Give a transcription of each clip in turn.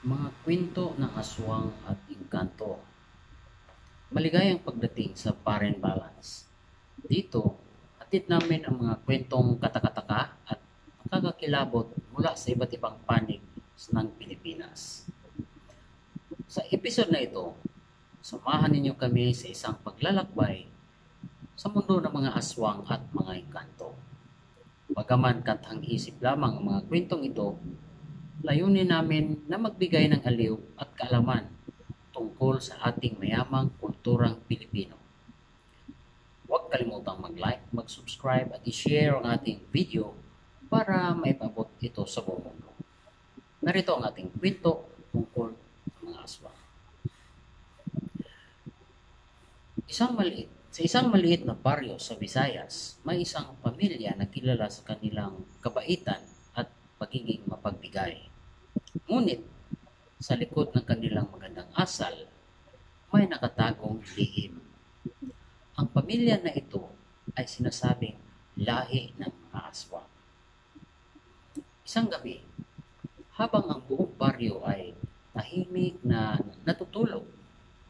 Mga kwento ng aswang at engkanto. Maligayang pagdating sa Barren Balance. Dito, hatid namin ang mga kwentong katakataka at nakakakilabot mula sa iba't ibang panig ng Pilipinas. Sa episode na ito, samahan ninyo kami sa isang paglalakbay sa mundo ng mga aswang at mga engkanto. Bagaman kathang isip lamang ang mga kwentong ito, layunin namin na magbigay ng aliw at kaalaman tungkol sa ating mayamang kulturang Pilipino. Huwag kalimutang mag-like, mag-subscribe at i-share ang ating video para maipabot ito sa buong mundo. Narito ang ating kwento tungkol sa mga aswang. Sa isang maliit na baryo sa Visayas, may isang pamilya na kilala sa kanilang kabaitan at pagiging mapagbigay. Ngunit, sa likod ng kanilang magandang asal, may nakatagong lihim. Ang pamilya na ito ay sinasabing lahi ng mga aswang. Isang gabi, habang ang buong baryo ay tahimik na natutulog,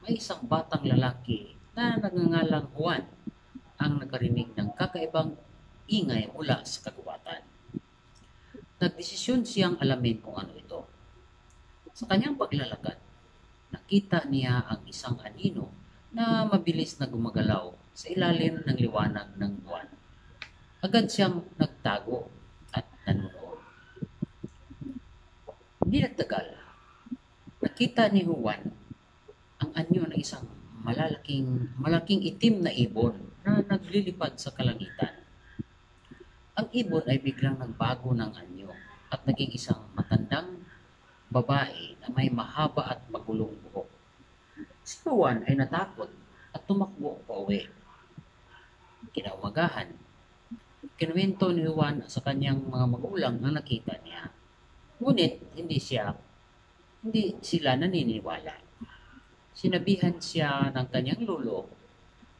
may isang batang lalaki na nagngangalang Juan ang nakarinig ng kakaibang ingay mula sa kagubatan. Nagdesisyon siyang alamin kung ano ito. Sa kanyang paglalakad, nakita niya ang isang anino na mabilis na gumagalaw sa ilalim ng liwanag ng buwan. Agad siyang nagtago at nanonood. Hindi nagtagal, nakita ni Juan ang anyo ng isang malaking itim na ibon na naglilipad sa kalangitan. Ang ibon ay biglang nagbago ng anyo at naging isang matandang babae na may mahaba at magulong buhok. Si Juan ay natakot at tumakbo pa uwi. Kinaumagahan, kinuwento ni Juan sa kanyang mga magulang ang nakita niya. Ngunit hindi sila naniniwala. Sinabihan siya ng kanyang lolo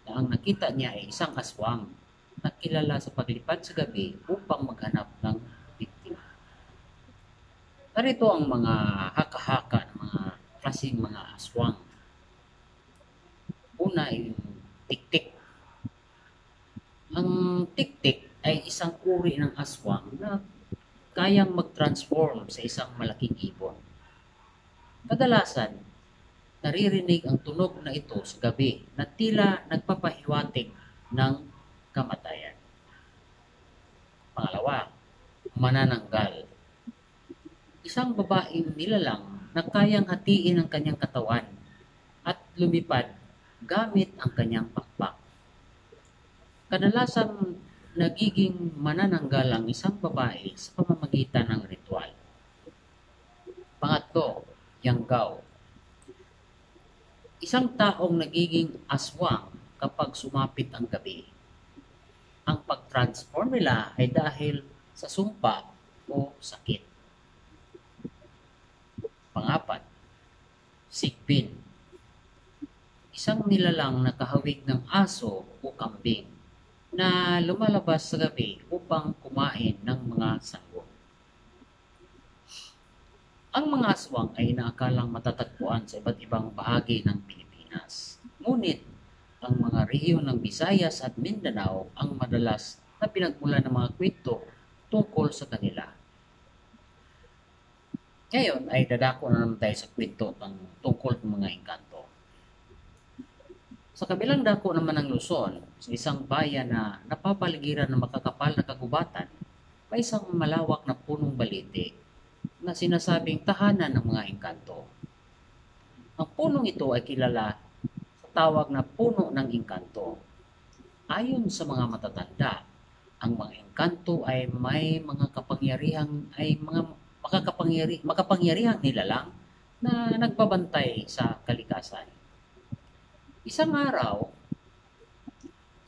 na ang nakita niya ay isang aswang na kilala sa paglipad sa gabi upang maghanap ng biktima. Narito ang mga haka-haka ng mga klaseng mga aswang. Una ay yung tiktik. Ang tiktik ay isang uri ng aswang na kayang mag-transform sa isang malaking ibon. Kadalasan, naririnig ang tunog na ito sa gabi na tila nagpapahiwatig ng kamatayan. Pangalawa, manananggal. Isang babaeng nilalang na kayang hatiin ang kanyang katawan at lumipad gamit ang kanyang pakpak. Kadalasan nagiging manananggal ang isang babae sa pamamagitan ng ritual. Pangatlo, yanggaw. Isang taong nagiging aswang kapag sumapit ang gabi. Ang pag-transform nila ay dahil sa sumpa o sakit. Pangapat, sigbin. Isang nilalang na kahawig ng aso o kambing na lumalabas sa gabi upang kumain ng mga sanggol. Ang mga aswang ay inaakalang matatagpuan sa iba't ibang bahagi ng Pilipinas. Ngunit, ang mga rehiyon ng Visayas at Mindanao ang madalas na pinagmulan ng mga kwento tungkol sa kanila. Ngayon ay dadako na naman tayo sa kwento tungkol sa mga engkanto. Sa kabilang dako naman ng Luzon, sa isang bayan na napapaligiran ng makakapal na kagubatan, may isang malawak na punong balete na sinasabing tahanan ng mga engkanto. Ang punong ito ay kilala sa tawag na puno ng engkanto. Ayon sa mga matatanda, ang mga engkanto ay may mga makapangyarihang nilalang na nagbabantay sa kalikasan. Isang araw,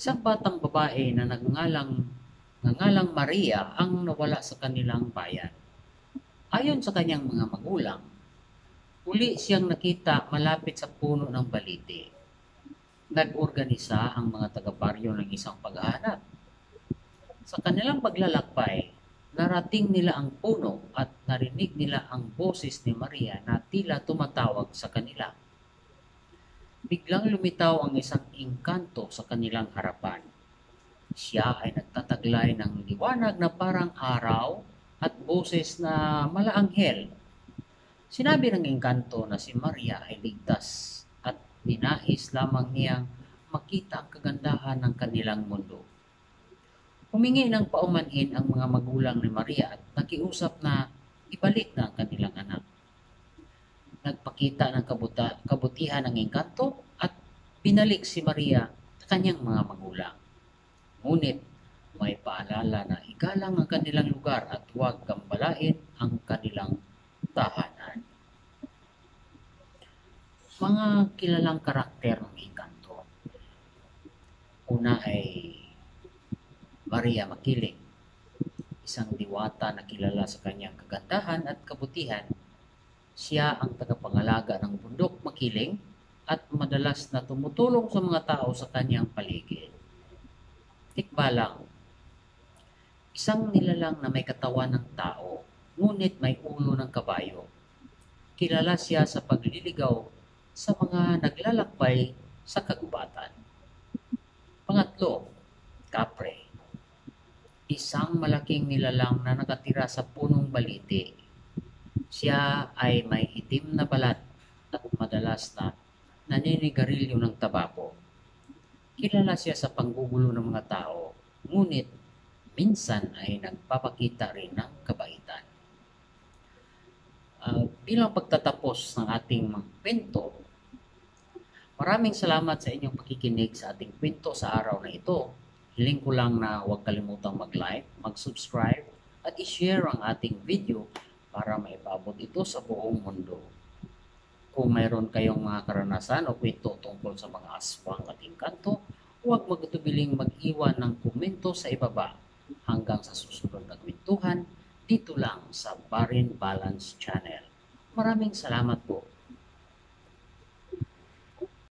isang batang babae na nagngangalang Maria ang nawala sa kanilang bayan. Ayon sa kanyang mga magulang, uli siyang nakita malapit sa puno ng balete. Nag-organisa ang mga taga-baryo ng isang paghahanap. Sa kanilang paglalakbay, narating nila ang puno at narinig nila ang boses ni Maria na tila tumatawag sa kanila. Biglang lumitaw ang isang engkanto sa kanilang harapan. Siya ay nagtataglay ng liwanag na parang araw at boses na malaanghel. Sinabi ng engkanto na si Maria ay ligtas at ninais lamang niyang makita ang kagandahan ng kanilang mundo. Humingi ng paumanhin ang mga magulang ni Maria at nakiusap na ibalik na ang kanilang anak. Nagpakita ng kabutihan ng engkanto at binalik si Maria sa kanyang mga magulang. Ngunit may paalala na igalang ang kanilang lugar at huwag gambalain ang kanilang tahanan. Mga kilalang karakter ng engkanto. Una ay Maria Makiling, isang diwata na kilala sa kanyang kagandahan at kabutihan. Siya ang tagapangalaga ng bundok Makiling at madalas na tumutulong sa mga tao sa kanyang paligid. Tikbalang, isang nilalang na may katawan ng tao, ngunit may ulo ng kabayo. Kilala siya sa pagliligaw sa mga naglalakbay sa kagubatan. Pangatlo, Kapre, isang malaking nilalang na nakatira sa punong baliti. Siya ay may itim na balat at madalas na naninigarilyo ng tabako. Kilala siya sa panggugulo ng mga tao, ngunit minsan ay nagpapakita rin ng kabaitan. Bilang pagtatapos ng ating kwento, maraming salamat sa inyong pakikinig sa ating kwento sa araw na ito. Hiling ko lang na huwag kalimutang mag-like, mag-subscribe, at i-share ang ating video para maipabot ito sa buong mundo. Kung mayroon kayong mga karanasan o kwento tungkol sa mga aswang at engkanto, huwag magtubiling mag-iwan ng komento sa ibaba. Hanggang sa susunod na kwentuhan, dito lang sa Barin Balance Channel. Maraming salamat po.